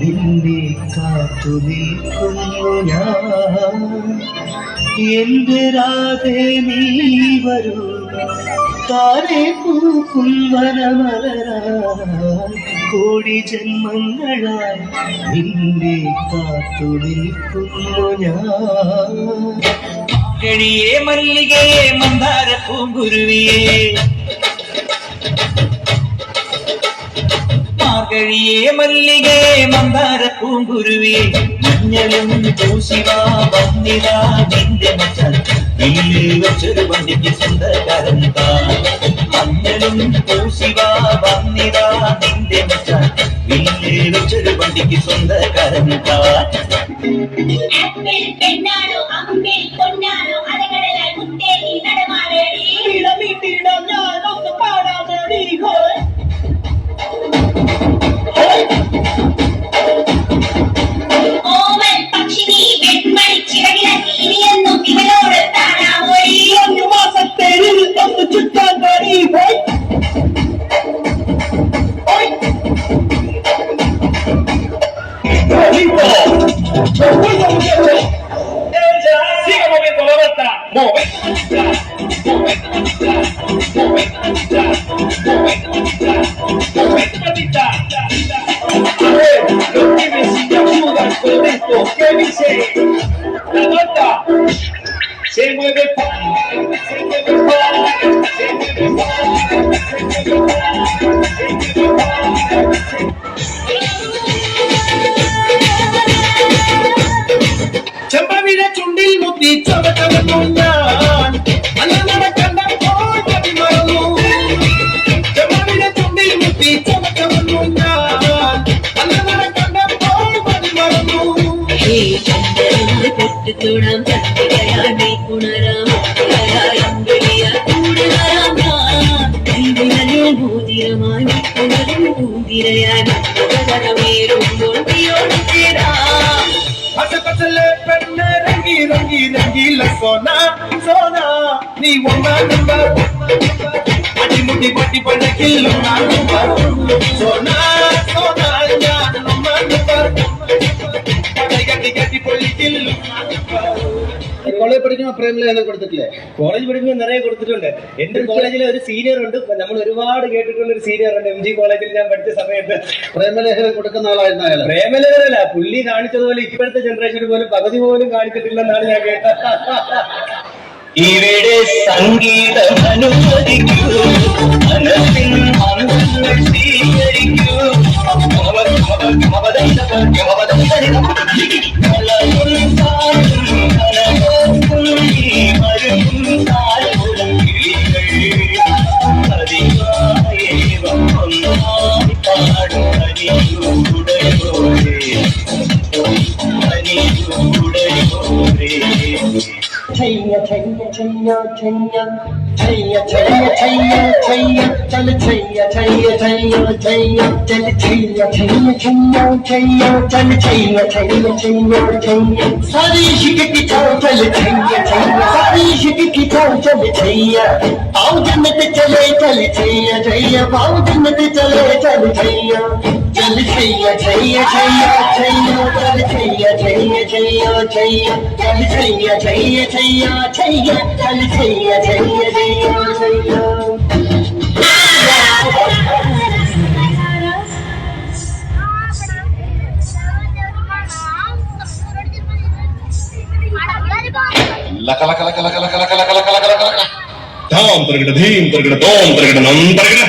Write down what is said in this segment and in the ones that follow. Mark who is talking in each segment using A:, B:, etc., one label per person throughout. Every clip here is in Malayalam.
A: നിന്നെ കാത്തു നിൽക്കുന്നു ഞാൻ. എന്റെ രാധേ നീ വരൂ, താരെ പൂക്കും വനമലരായി കോടി ജന്മങ്ങളായി നിന്നെ കാത്തു നിൽക്കുന്നു ഞാൻ.
B: കിളിയേ മല്ലികയെ മന്ദാര പൂങ്കുരുവിയേ, മാർഗഴിയേ മല്ലികയെ മന്ദാര പൂങ്കുരുവിയെ, മഞ്ഞളും പൂശിവാ വന്നിതാ നിന്റെ മച്ചാൻ വില്ലിൽ വെച്ചൊരു വണ്ടിക്ക് സ്വന്തക്കാരൻ താൻ. മഞ്ഞളും പൂശിവാ വന്നിതാ നിന്റെ മച്ചാൻ വില്ലിൽ വെച്ചൊരു വണ്ടിക്ക് സ്വന്തക്കാരൻ താൻ.
C: Siga moviendo la vuelta, patita. Los pibes si te ayudan con esto, ¿qué dice? La nota se mueve, se mueve, se mueve, se mueve. ചെമ്പവിഴ ചുണ്ടിൽ മുത്തി ചവട്ടവന്നു ഞാൻ, അന്നട കണ്ടപ്പോൾ മതി മറന്നു. ചെമ്പവിഴ ചുണ്ടിൽ മുത്തി ചവട്ടവന്നു ഞാൻ, അന്നട കണ്ടപ്പോൾ മതി മറന്നു.
D: പെട്ടുതൊടാം ചന്ദ്രയായി ഉണരാം ഭൂതിരമായി ഉണരും പൂതിരയായി മേറുമ്പോൾ ചേരാം.
C: പച്ചപ്പച്ചലെ പെണ്ണ് രംഗി രംഗി രംഗീല സോന സോന, നീ ഒന്നാ നമ്പർ അടിമുടി പട്ടി പഴക്കിൽ ഒന്നാ നമ്പർ സോന സോന, ഞാൻ ഒന്നാ നമ്പർ കട്ടി കട്ടി പൊളിക്കിൽ.
E: കോളേജ് പഠിക്കുമ്പോൾ പ്രേമലേഖനം കൊടുത്തിട്ടില്ലേ?
A: കോളേജ് പഠിക്കുമ്പോൾ നിറയെ കൊടുത്തിട്ടുണ്ട്. എന്റെ കോളേജിൽ ഒരു സീനിയർ ഉണ്ട്, നമ്മൾ ഒരുപാട് കേട്ടിട്ടുള്ള ഒരു സീനിയർ ഉണ്ട്. MG കോളേജിൽ ഞാൻ പഠിച്ച സമയത്ത്
E: പ്രേമലേഖനം കൊടുക്കുന്ന ആളായിരുന്നു അയാൾ.
A: പ്രേമലേഖനല്ല, പുള്ളി കാണിച്ചതുപോലെ ഇപ്പോഴത്തെ ജനറേഷന് പോലും പകുതി പോലും കാണിച്ചിട്ടില്ലെന്നാണ് ഞാൻ കേട്ടത്. ഇവിടെ സംഗീതം അനുവദിക്കൂ, മനസ്സിൻ മന്ത്രങ്ങൾ സ്വീകരിക്കൂ.
F: छैया छैया छैया छैया छैया छैया छैया छैया चल छैया छैया छैया छैया चल छैया छैया छैया छैया चल छैया छैया छैया छैया सारी इश्क की छाव चल छैया छैया सारी इश्क की छाव चल छैया आओ जन्नत चले चल छैया छैया आओ जन्नत चले चल छैया चल छैया छैया छैया छैया चल छैया छैया छैया छैया चल छैया छैया छैया छैया चल छैया छैया छैया छैया.
C: ലക ലക ലക ലക ലക ലക ലക ലക ലക ലക ലക ധാം തരകിട ധീം തരകിട തോം തരകിട നം തരകിട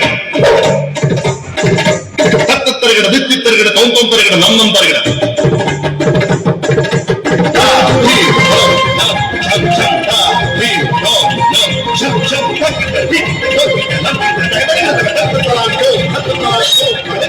C: തത്ത തരകിട ദിത്തി തരകിട തോം തോം തരകിട നം നം തരകിട ധാ ധീം തോം നം ഷം ഷം ധാ ധീം തോം നം ഷം ഷം തരകിട ധീം തോം നം തരകിട തരകിട തരകിട തരകിട